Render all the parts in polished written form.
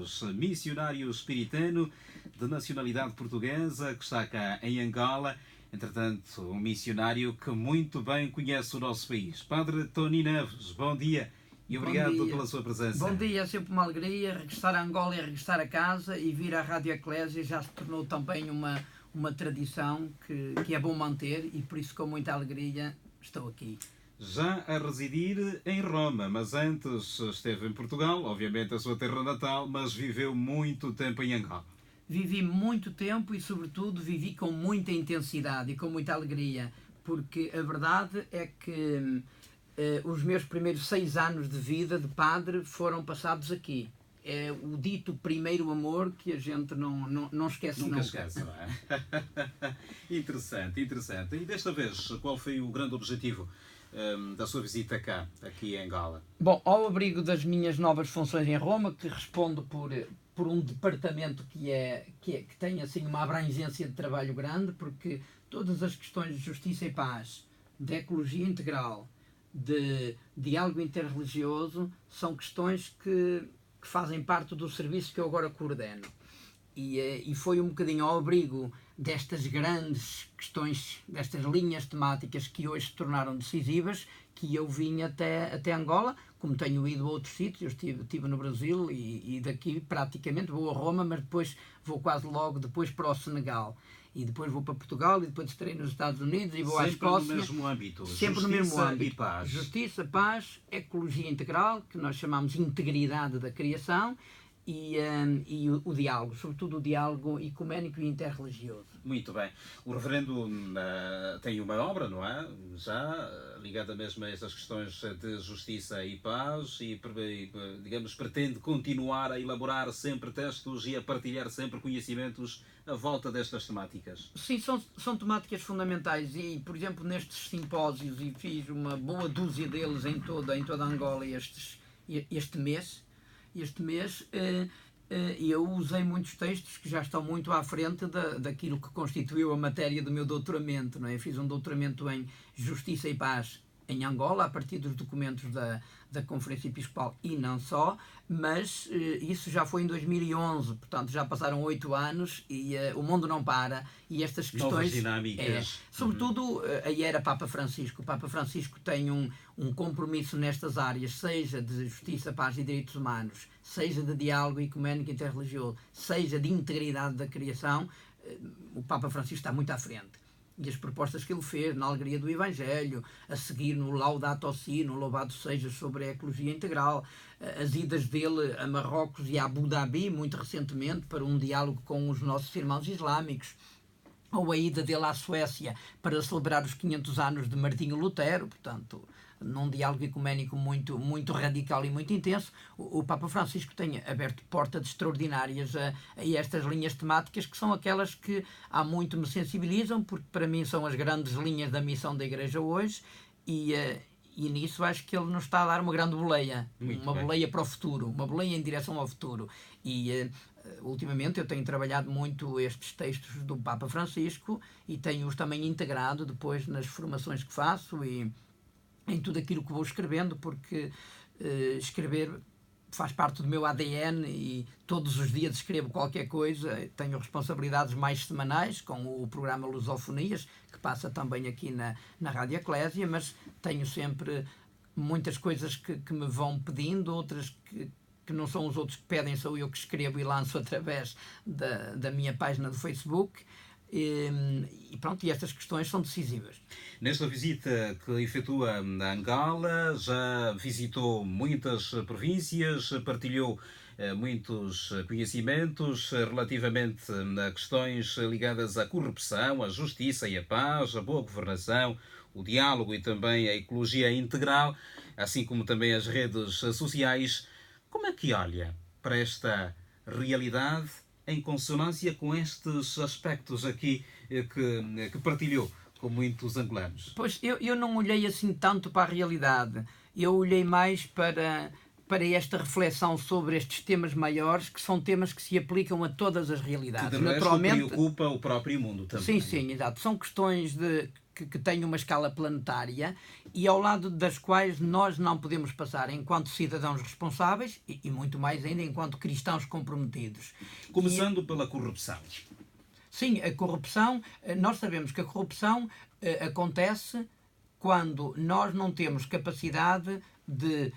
Carlos, missionário espiritano de nacionalidade portuguesa, que está cá em Angola. Entretanto, um missionário que muito bem conhece o nosso país. Padre Tony Neves, bom dia e obrigado pela sua presença. Bom dia, é sempre uma alegria. Regressar a Angola e regressar a casa e vir à Rádio Eclésia já se tornou também uma tradição que é bom manter e por isso com muita alegria estou aqui. Já a residir em Roma, mas antes esteve em Portugal, obviamente a sua terra natal, mas viveu muito tempo em Angola. Vivi muito tempo e, sobretudo, vivi com muita intensidade e com muita alegria, porque a verdade é que os meus primeiros 6 anos de vida de padre foram passados aqui. É o dito primeiro amor que a gente não esquece nunca. Nunca esquece, não é? Interessante, interessante. E desta vez, qual foi o grande objetivo da sua visita cá, aqui em Angola? Bom, ao abrigo das minhas novas funções em Roma, que respondo por um departamento que tem assim uma abrangência de trabalho grande, porque todas as questões de justiça e paz, de ecologia integral, de diálogo interreligioso, são questões que fazem parte do serviço que eu agora coordeno. E foi um bocadinho ao abrigo destas grandes questões, destas linhas temáticas que hoje se tornaram decisivas, que eu vim até Angola, como tenho ido a outros sítios. Estive no Brasil e daqui praticamente vou a Roma, mas depois vou quase logo depois para o Senegal. E depois vou para Portugal e depois estarei nos Estados Unidos e vou à Escócia. Sempre no mesmo âmbito. Sempre no mesmo âmbito. E paz. Justiça, paz, ecologia integral, que nós chamamos integridade da criação, e o diálogo, sobretudo o diálogo ecuménico e interreligioso. Muito bem. O Reverendo tem uma obra, não é? Já ligada mesmo a estas questões de justiça e paz e, digamos, pretende continuar a elaborar sempre textos e a partilhar sempre conhecimentos à volta destas temáticas. Sim, são temáticas fundamentais e, por exemplo, nestes simpósios, e fiz uma boa dúzia deles em toda Angola este mês, eu usei muitos textos que já estão muito à frente daquilo que constituiu a matéria do meu doutoramento. Não é? Eu fiz um doutoramento em Justiça e Paz em Angola, a partir dos documentos da Conferência Episcopal e não só, mas isso já foi em 2011, portanto já passaram 8 anos e o mundo não para e estas questões... Novas dinâmicas. Sobretudo, aí era Papa Francisco. O Papa Francisco tem um compromisso nestas áreas, seja de justiça, paz e direitos humanos, seja de diálogo ecuménico interreligioso, seja de integridade da criação. O Papa Francisco está muito à frente. E as propostas que ele fez na alegria do Evangelho, a seguir no Laudato Si, no Louvado Seja, sobre a ecologia integral, as idas dele a Marrocos e a Abu Dhabi, muito recentemente, para um diálogo com os nossos irmãos islâmicos, ou a ida dele à Suécia para celebrar os 500 anos de Martinho Lutero, portanto, num diálogo ecuménico muito radical e muito intenso. O Papa Francisco tem aberto portas extraordinárias a estas linhas temáticas, que são aquelas que há muito me sensibilizam, porque para mim são as grandes linhas da missão da Igreja hoje, e nisso acho que ele nos está a dar uma grande boleia, boleia para o futuro, uma boleia em direção ao futuro. E ultimamente eu tenho trabalhado muito estes textos do Papa Francisco e tenho-os também integrado depois nas formações que faço e em tudo aquilo que vou escrevendo, porque escrever faz parte do meu ADN e todos os dias escrevo qualquer coisa. Tenho responsabilidades mais semanais com o programa Lusofonias, que passa também aqui na Rádio Eclésia, mas tenho sempre muitas coisas que me vão pedindo, outras que não são os outros que pedem, sou eu que escrevo e lanço através da minha página do Facebook. E pronto, e estas questões são decisivas. Nesta visita que efetua a Angola, já visitou muitas províncias, partilhou muitos conhecimentos relativamente a questões ligadas à corrupção, à justiça e à paz, à boa governação, o diálogo e também a ecologia integral, assim como também as redes sociais. Como é que olha para esta realidade em consonância com estes aspectos aqui que partilhou com muitos angolanos? Pois, eu não olhei assim tanto para a realidade. Eu olhei mais para esta reflexão sobre estes temas maiores, que são temas que se aplicam a todas as realidades. Que de resto preocupa o próprio mundo também. Sim, exato. São questões que têm uma escala planetária e ao lado das quais nós não podemos passar enquanto cidadãos responsáveis e muito mais ainda enquanto cristãos comprometidos. Começando pela corrupção. Sim, a corrupção, nós sabemos que a corrupção acontece quando nós não temos capacidade de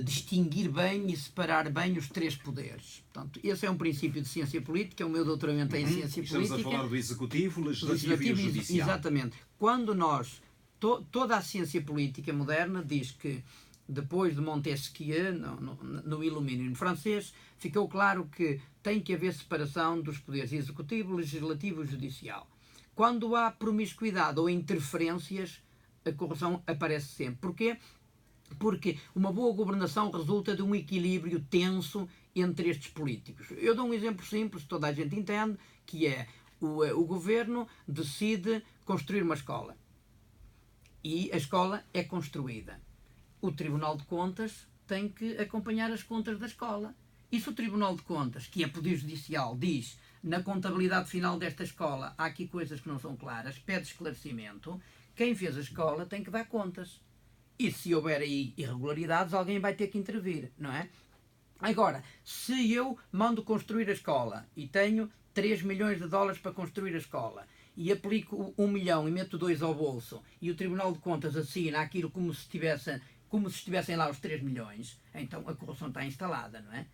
distinguir bem e separar bem os três poderes. Portanto, esse é um princípio de ciência política, o meu doutoramento é em ciência Estamos política. a falar do executivo, legislativo e o judicial. Exatamente. Quando nós, toda a ciência política moderna diz que depois de Montesquieu, no Iluminismo francês, ficou claro que tem que haver separação dos poderes executivo, legislativo e judicial. Quando há promiscuidade ou interferências, a corrupção aparece sempre. Porquê? Porque uma boa governação resulta de um equilíbrio tenso entre estes políticos. Eu dou um exemplo simples, toda a gente entende, que é o governo decide construir uma escola. E a escola é construída. O Tribunal de Contas tem que acompanhar as contas da escola. E se o Tribunal de Contas, que é Poder Judicial, diz na contabilidade final desta escola há aqui coisas que não são claras, pede esclarecimento, quem fez a escola tem que dar contas. E se houver aí irregularidades, alguém vai ter que intervir, não é? Agora, se eu mando construir a escola e tenho 3 milhões de dólares para construir a escola e aplico 1 milhão e meto 2 ao bolso e o Tribunal de Contas assina aquilo como se estivessem lá os 3 milhões, então a corrupção está instalada, não é?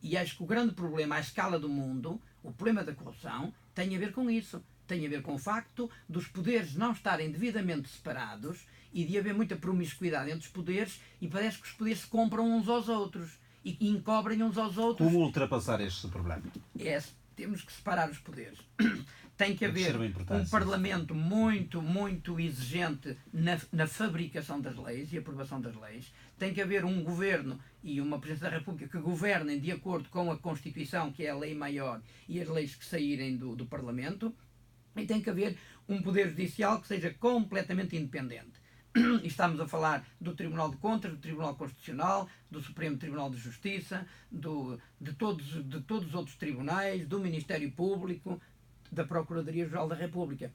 E acho que o grande problema à escala do mundo, o problema da corrupção, tem a ver com isso. Tem a ver com o facto dos poderes não estarem devidamente separados e de haver muita promiscuidade entre os poderes e parece que os poderes se compram uns aos outros e encobrem uns aos outros. Como ultrapassar este problema? Temos que separar os poderes. Tem que haver um Parlamento muito exigente na fabricação das leis e aprovação das leis. Tem que haver um Governo e uma Presidência da República que governem de acordo com a Constituição, que é a lei maior, e as leis que saírem do Parlamento. E tem que haver um Poder Judicial que seja completamente independente. E estamos a falar do Tribunal de Contas, do Tribunal Constitucional, do Supremo Tribunal de Justiça, de todos os outros tribunais, do Ministério Público, da Procuradoria-Geral da República.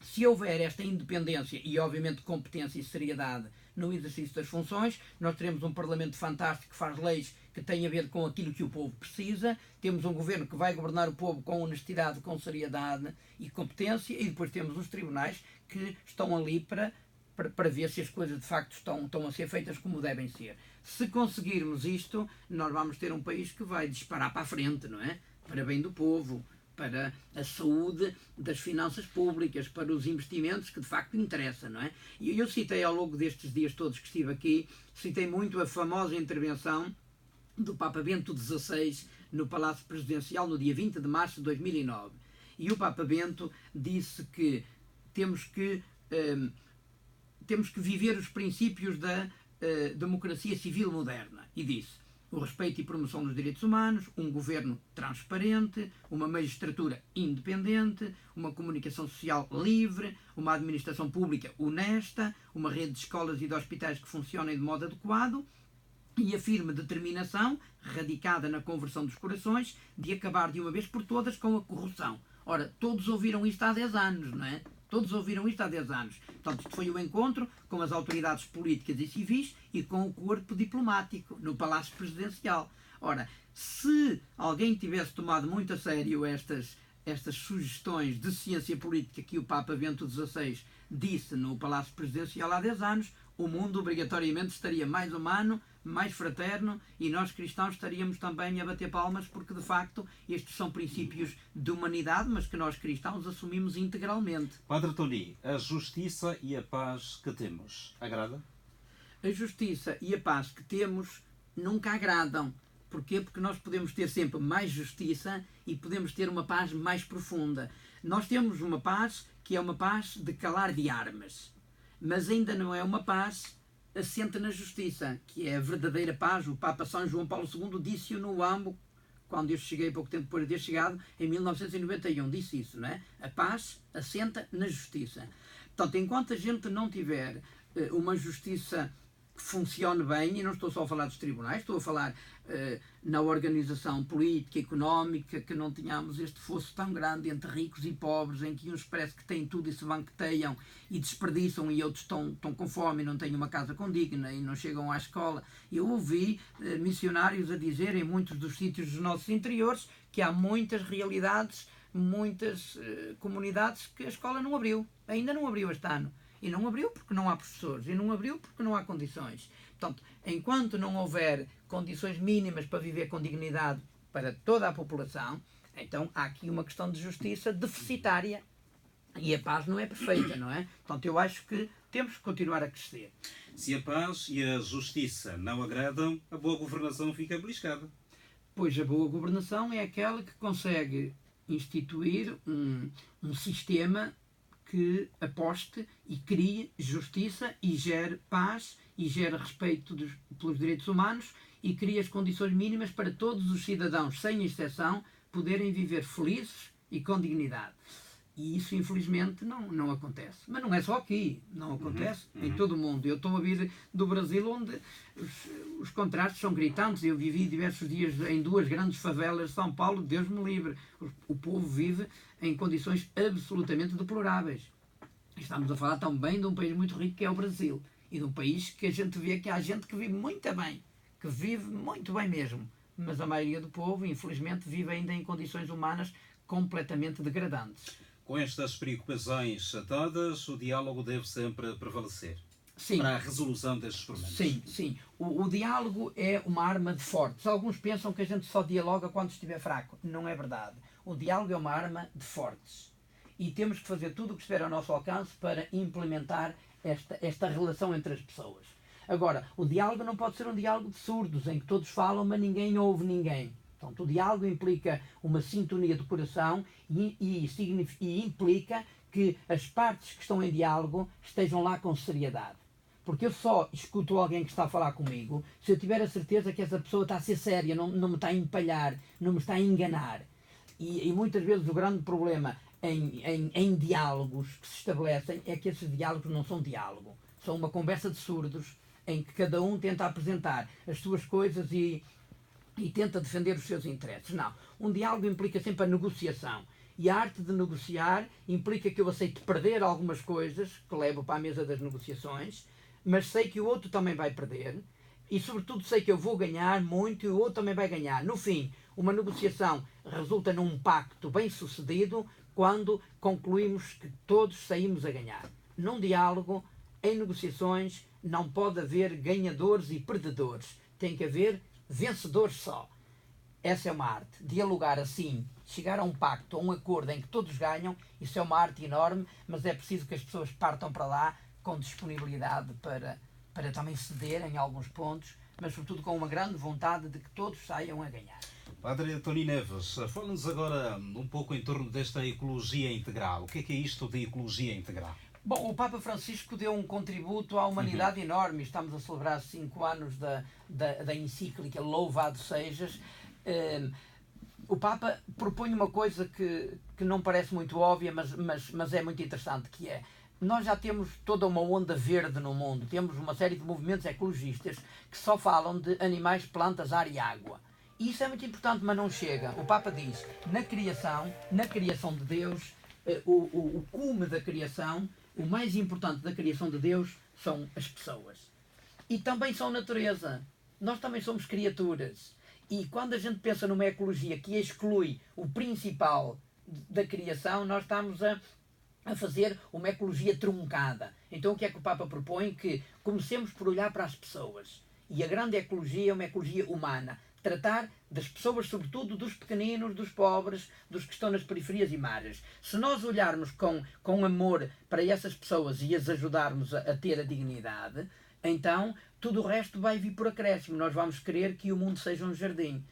Se houver esta independência e, obviamente, competência e seriedade no exercício das funções, nós teremos um Parlamento fantástico que faz leis que têm a ver com aquilo que o povo precisa, temos um governo que vai governar o povo com honestidade, com seriedade e competência, e depois temos os tribunais que estão ali para ver se as coisas de facto estão a ser feitas como devem ser. Se conseguirmos isto, nós vamos ter um país que vai disparar para a frente, não é? Para bem do povo, para a saúde das finanças públicas, para os investimentos que de facto interessam, não é? E eu citei ao longo destes dias todos que estive aqui, citei muito a famosa intervenção do Papa Bento XVI no Palácio Presidencial no dia 20 de março de 2009. E o Papa Bento disse que temos que viver os princípios da democracia civil moderna. E disse: o respeito e promoção dos direitos humanos, um governo transparente, uma magistratura independente, uma comunicação social livre, uma administração pública honesta, uma rede de escolas e de hospitais que funcionem de modo adequado e a firme determinação, radicada na conversão dos corações, de acabar de uma vez por todas com a corrupção. Ora, todos ouviram isto há 10 anos, não é? Todos ouviram isto há 10 anos. Portanto, isto foi o encontro com as autoridades políticas e civis e com o corpo diplomático no Palácio Presidencial. Ora, se alguém tivesse tomado muito a sério estas sugestões de ciência política que o Papa Bento XVI disse no Palácio Presidencial há 10 anos, o mundo obrigatoriamente estaria mais humano, mais fraterno e nós cristãos estaríamos também a bater palmas porque de facto estes são princípios de humanidade, mas que nós cristãos assumimos integralmente. Padre Tony, a justiça e a paz que temos, agrada? A justiça e a paz que temos nunca agradam. Porquê? Porque nós podemos ter sempre mais justiça e podemos ter uma paz mais profunda. Nós temos uma paz que é uma paz de calar de armas, mas ainda não é uma paz assente na justiça, que é a verdadeira paz. O Papa São João Paulo II disse-o no AMBO, quando eu cheguei, pouco tempo depois de ter chegado, em 1991, disse isso, não é? A paz assenta na justiça. Portanto, enquanto a gente não tiver uma justiça que funcione bem, e não estou só a falar dos tribunais, estou a falar na organização política, económica, que não tenhamos este fosso tão grande entre ricos e pobres, em que uns parece que têm tudo e se banqueteiam e desperdiçam, e outros estão com fome e não têm uma casa condigna e não chegam à escola. Eu ouvi missionários a dizer em muitos dos sítios dos nossos interiores que há muitas realidades, muitas comunidades que a escola não abriu, ainda não abriu este ano. E não abriu porque não há professores, e não abriu porque não há condições. Portanto, enquanto não houver condições mínimas para viver com dignidade para toda a população, então há aqui uma questão de justiça deficitária. E a paz não é perfeita, não é? Portanto, eu acho que temos que continuar a crescer. Se a paz e a justiça não agradam, a boa governação fica beliscada. Pois a boa governação é aquela que consegue instituir um sistema que aposte e crie justiça e gere paz e gere respeito pelos direitos humanos e crie as condições mínimas para todos os cidadãos, sem exceção, poderem viver felizes e com dignidade. E isso, infelizmente, não acontece. Mas não é só aqui, não acontece em todo o mundo. Eu estou a vir do Brasil, onde os contrastes são gritantes. Eu vivi diversos dias em 2 grandes favelas de São Paulo, Deus me livre. O povo vive em condições absolutamente deploráveis. Estamos a falar também de um país muito rico que é o Brasil. E de um país que a gente vê que há gente que vive muito bem. Que vive muito bem mesmo. Mas a maioria do povo, infelizmente, vive ainda em condições humanas completamente degradantes. Com estas preocupações todas, o diálogo deve sempre prevalecer. Sim. Para a resolução destes problemas. Sim, sim. O diálogo é uma arma de fortes. Alguns pensam que a gente só dialoga quando estiver fraco. Não é verdade. O diálogo é uma arma de fortes. E temos que fazer tudo o que estiver ao nosso alcance para implementar esta relação entre as pessoas. Agora, o diálogo não pode ser um diálogo de surdos, em que todos falam, mas ninguém ouve ninguém. Portanto, o diálogo implica uma sintonia do coração e implica que as partes que estão em diálogo estejam lá com seriedade. Porque eu só escuto alguém que está a falar comigo se eu tiver a certeza que essa pessoa está a ser séria, não me está a empalhar, não me está a enganar. E muitas vezes o grande problema em diálogos que se estabelecem é que esses diálogos não são diálogo. São uma conversa de surdos em que cada um tenta apresentar as suas coisas e tenta defender os seus interesses. Não. Um diálogo implica sempre a negociação. E a arte de negociar implica que eu aceito perder algumas coisas que levo para a mesa das negociações, mas sei que o outro também vai perder e, sobretudo, sei que eu vou ganhar muito e o outro também vai ganhar. No fim, uma negociação resulta num pacto bem sucedido quando concluímos que todos saímos a ganhar. Num diálogo, em negociações, não pode haver ganhadores e perdedores. Tem que haver vencedores só. Essa é uma arte. Dialogar assim, chegar a um pacto, a um acordo em que todos ganham, isso é uma arte enorme, mas é preciso que as pessoas partam para lá com disponibilidade para também ceder em alguns pontos, mas sobretudo com uma grande vontade de que todos saiam a ganhar. Padre Tony Neves, fala-nos agora um pouco em torno desta ecologia integral. O que é isto de ecologia integral? Bom, o Papa Francisco deu um contributo à humanidade enorme. Estamos a celebrar 5 anos da encíclica Louvado Sejas. O Papa propõe uma coisa que não parece muito óbvia, mas é muito interessante, que é: nós já temos toda uma onda verde no mundo, temos uma série de movimentos ecologistas que só falam de animais, plantas, ar e água. E isso é muito importante, mas não chega. O Papa diz, na criação de Deus, o cume da criação, o mais importante da criação de Deus são as pessoas. E também são natureza. Nós também somos criaturas. E quando a gente pensa numa ecologia que exclui o principal da criação, nós estamos a fazer uma ecologia truncada. Então o que é que o Papa propõe? Que comecemos por olhar para as pessoas. E a grande ecologia é uma ecologia humana. Tratar das pessoas, sobretudo dos pequeninos, dos pobres, dos que estão nas periferias e margens. Se nós olharmos com amor para essas pessoas e as ajudarmos a ter a dignidade, então tudo o resto vai vir por acréscimo. Nós vamos querer que o mundo seja um jardim.